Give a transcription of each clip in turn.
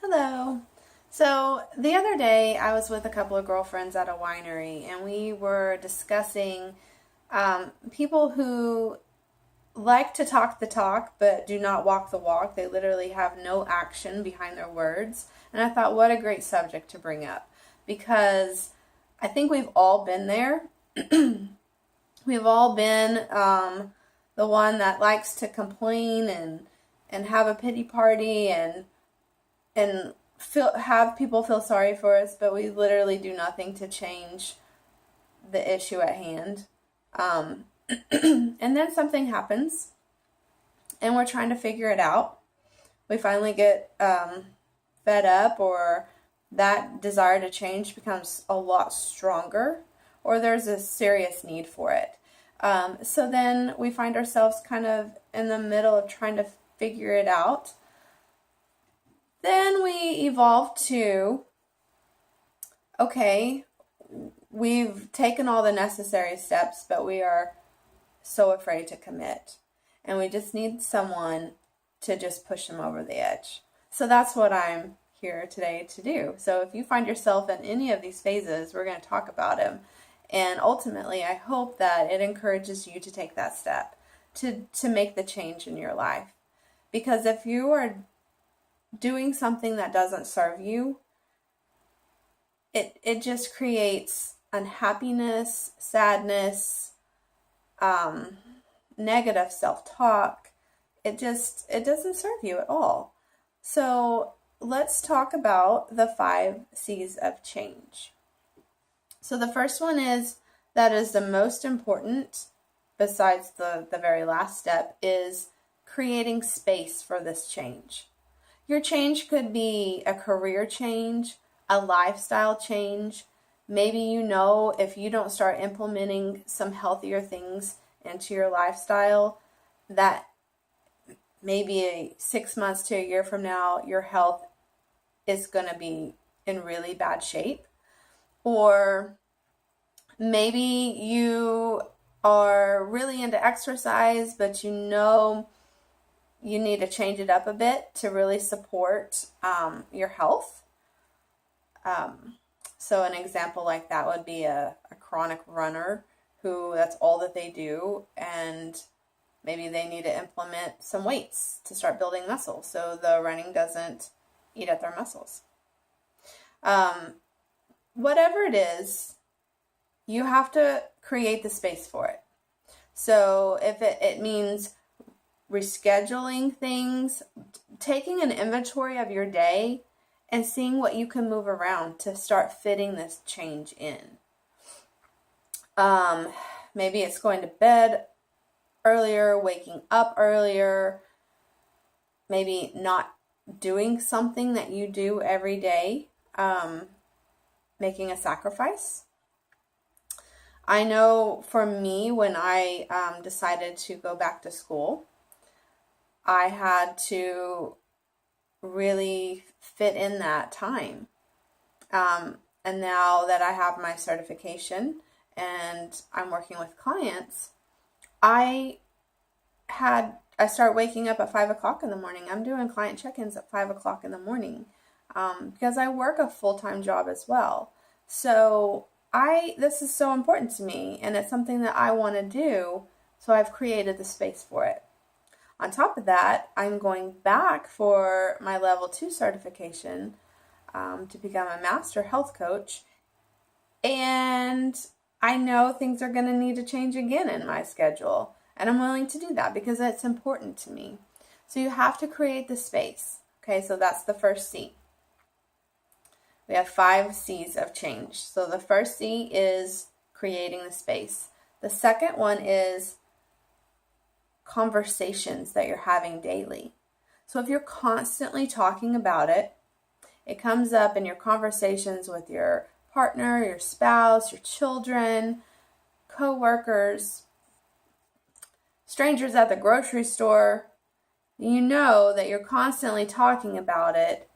Hello. So the other day I was with a couple of girlfriends at a winery and we were discussing people who like to talk the talk but do not walk the walk. They literally have no action behind their words. And I thought, what a great subject to bring up because I think we've all been there. We've all been the one that likes to complain and have a pity party and have people feel sorry for us, but we literally do nothing to change the issue at hand. Um, and then something happens, and we're trying to figure it out. We finally get fed up, or that desire to change becomes a lot stronger, or there's a serious need for it. So then we find ourselves kind of in the middle of trying to figure it out. Then we evolve to, okay, we've taken all the necessary steps, but we are so afraid to commit. And we just need someone to just push them over the edge. So that's what I'm here today to do. So if you find yourself in any of these phases, we're going to talk about them. And ultimately, I hope that it encourages you to take that step to make the change in your life. Because if you are doing something that doesn't serve you, it just creates unhappiness, sadness, negative self-talk. It doesn't serve you at all. So let's talk about the 5 C's of change. So the first one that is the most important, besides the very last step, is creating space for this change. Your change could be a career change, a lifestyle change. Maybe if you don't start implementing some healthier things into your lifestyle, that maybe 6 months to a year from now, your health is going to be in really bad shape. Or maybe you are really into exercise, but you need to change it up a bit to really support your health. So an example like that would be a chronic runner who that's all that they do, and maybe they need to implement some weights to start building muscle so the running doesn't eat at their muscles. Whatever it is, you have to create the space for it. So if it means rescheduling things, taking an inventory of your day and seeing what you can move around to start fitting this change in. Maybe it's going to bed earlier, waking up earlier, maybe not doing something that you do every day, making a sacrifice. I know for me, when I decided to go back to school, I had to really fit in that time. And now that I have my certification and I'm working with clients, I start waking up at 5 o'clock in the morning. I'm doing client check-ins at 5 o'clock in the morning because I work a full-time job as well. So this is so important to me, and it's something that I want to do, so I've created the space for it. On top of that, I'm going back for my level 2 certification to become a master health coach. And I know things are going to need to change again in my schedule. And I'm willing to do that because it's important to me. So you have to create the space. Okay, so that's the first C. We have 5 C's of change. So the first C is creating the space. The second one is conversations that you're having daily. So if you're constantly talking about it, it comes up in your conversations with your partner, your spouse, your children, co-workers, strangers at the grocery store, you know that you're constantly talking about it,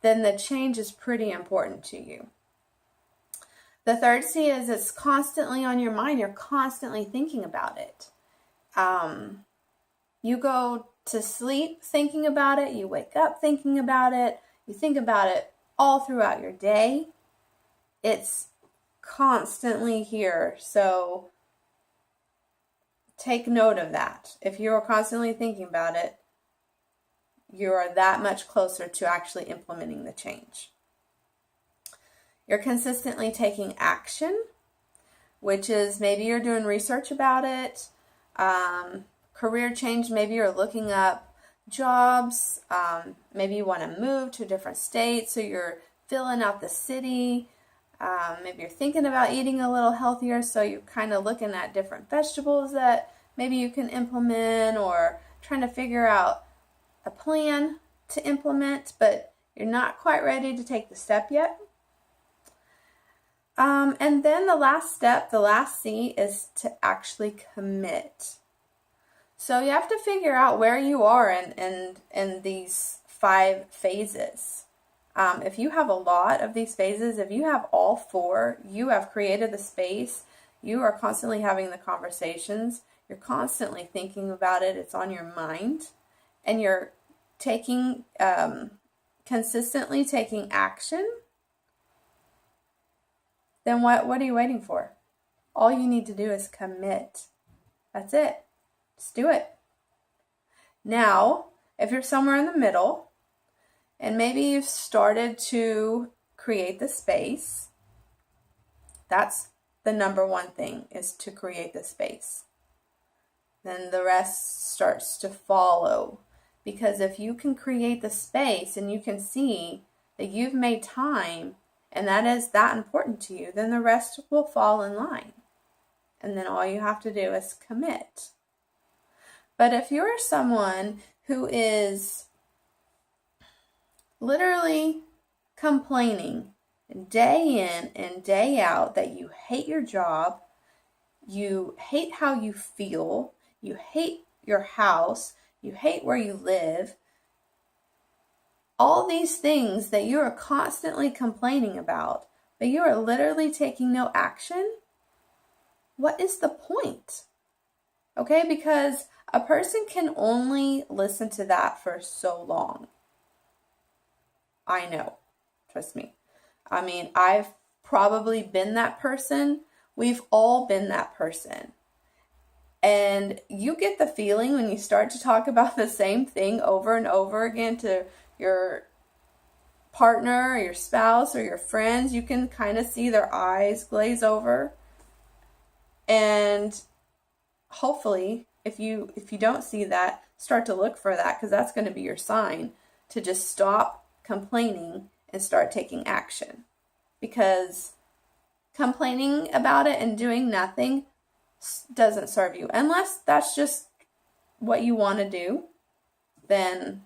then the change is pretty important to you. The third C is it's constantly on your mind. You're constantly thinking about it. You go to sleep thinking about it. You wake up thinking about it. You think about it all throughout your day. It's constantly here. So take note of that. If you're constantly thinking about it, you are that much closer to actually implementing the change. You're consistently taking action, which is maybe you're doing research about it. Career change, maybe you're looking up jobs. Maybe you want to move to a different state, so you're filling out the city. Maybe you're thinking about eating a little healthier, so you're kind of looking at different vegetables that maybe you can implement, or trying to figure out a plan to implement, but you're not quite ready to take the step yet. And then the last step, the last C, is to actually commit. So you have to figure out where you are in these 5 phases. If you have a lot of these phases, if you have all 4, you have created the space, you are constantly having the conversations, you're constantly thinking about it, it's on your mind, and you're taking, consistently taking action, then what are you waiting for? All you need to do is commit. That's it. Just do it. Now, if you're somewhere in the middle, and maybe you've started to create the space, that's the number one thing, is to create the space. Then the rest starts to follow. Because if you can create the space and you can see that you've made time and that is that important to you, then the rest will fall in line. And then all you have to do is commit. But if you're someone who is literally complaining day in and day out that you hate your job, you hate how you feel, you hate your house, you hate where you live, all these things that you are constantly complaining about, but you are literally taking no action, what is the point? Okay, because a person can only listen to that for so long. I know. Trust me. I mean, I've probably been that person. We've all been that person. And you get the feeling when you start to talk about the same thing over and over again to your partner or your spouse or your friends, you can kind of see their eyes glaze over. And hopefully, if you don't see that, start to look for that, because that's going to be your sign to just stop complaining and start taking action. Because complaining about it and doing nothing doesn't serve you. Unless that's just what you want to do, then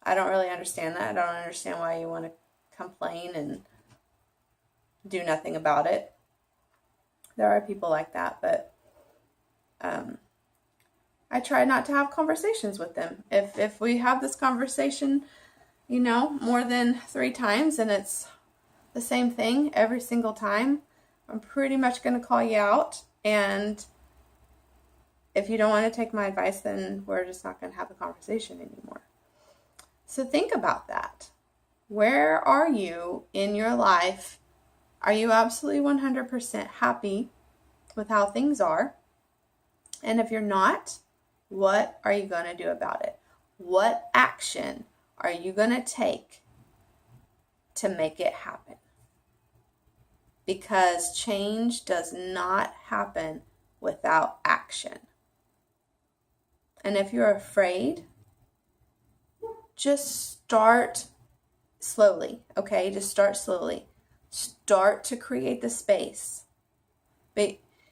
I don't really understand that. I don't understand why you want to complain and do nothing about it. There are people like that, but I try not to have conversations with them. If we have this conversation, more than 3 times and it's the same thing every single time, I'm pretty much going to call you out. And if you don't want to take my advice, then we're just not going to have a conversation anymore. So think about that. Where are you in your life? Are you absolutely 100% happy with how things are? And if you're not, what are you going to do about it? What action are you going to take to make it happen? Because change does not happen without action. And if you're afraid, just start slowly, okay? Just start slowly. Start to create the space.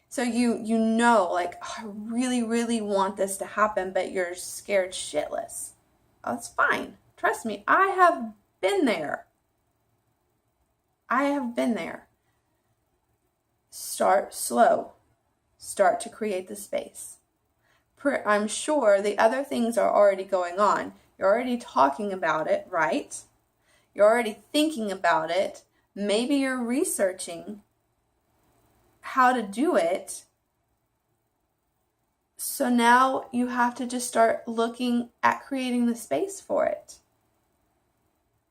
So you know, like, oh, I really, really want this to happen, but you're scared shitless. Oh, it's fine. Trust me, I have been there. Start slow. Start to create the space. I'm sure the other things are already going on. You're already talking about it, right? You're already thinking about it, Maybe you're researching how to do it. So now you have to just start looking at creating the space for it.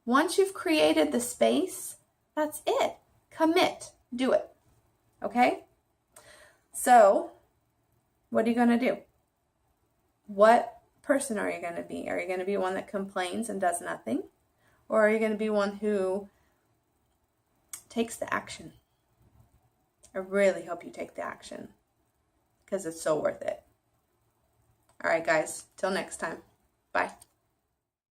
Once you've created the space, that's it. Commit. Do it. Okay? So, what are you going to do? What person are you going to be? Are you going to be one that complains and does nothing? Or are you going to be one who takes the action? I really hope you take the action because it's so worth it. All right, guys. Till next time. Bye.